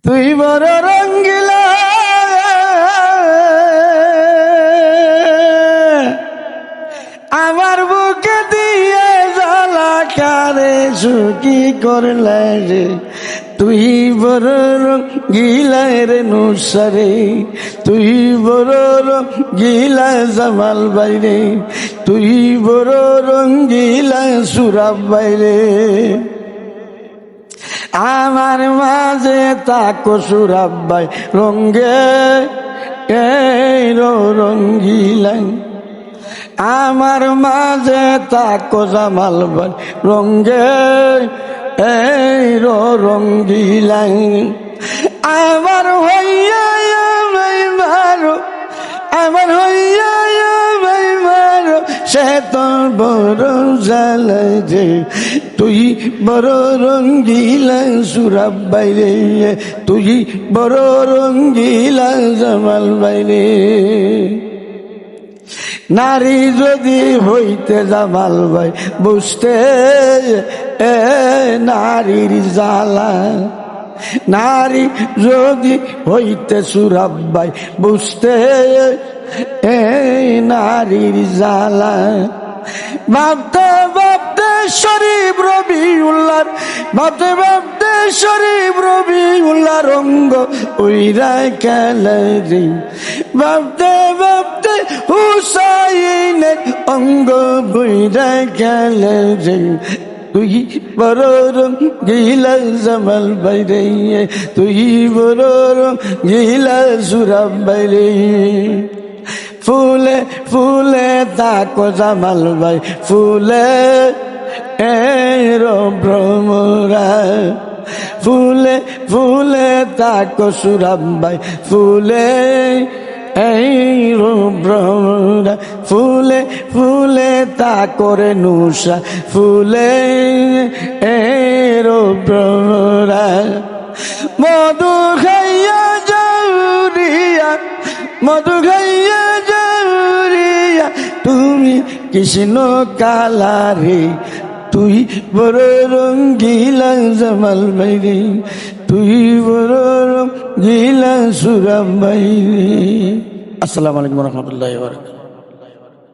তুই বড় রঙ্গিলা আমার বুকে দিয়ে জ্বালা কারে সুখী করলে রে তুই বড় রঙ্গিলা রে নুসারে তুই বড় রঙ্গিলা জামাল বাইরে তুই বড় রঙ্গিলা সুরাব বাইরে আমার মাঝে তাকো সুরাব বাই রঙ্গে রঙ্গিলা আমার মাঝে তাকো জামাল বাই রঙ্গে রঙ্গিলা আমার হইয়া মারো আমার হইয়া মারো সে তোর বড় জালা যে তুই বড় রঙ্গিলা সুরাব বাইরে তুই বড় রঙ্গিলা জামাল বাইরে নারী যদি হইতে জামাল ভাই বুঝতে নারীর জ্বালা নারী যদি হইতে সুরাব ভাই বুঝতে নারীর জ্বালা ভাবতে ভাবতে শরীফ রবিউল্লাহর ভাবতে ভাবতে শরীফ রবিউল্লাহ রঙ্গ উইরা খেলে রে ভাবতে ভাবতে হুসাইনের অঙ্গ বুইরা খেলে রে তুই বড় রঙ্গিলা জামাল বাইরে তুই বড় রঙ্গিলা সুরাব বাইরে ফুলে ফুলে তাকো জামাল ভাই ফুলে ভ্রমরা ফুলে ফুলে তাকো সুরাব ভাই ফুলে ভ্রমরা ফুলে ফুলে তাকরে নুসা ফুলে ভ্রমরা মধু খাইয়া যাউরিয়া মধু খাইয়া যাউরিয়া তুমি কৃষ্ণ কালারে তুই বড় রঙ্গিলা জামাল বাইরে তুই বড় রঙ্গিলা সুরাব বাইরে। আসসালামু আলাইকুম ওয়া রাহমাতুল্লাহি ওয়া বারাকাতুহু।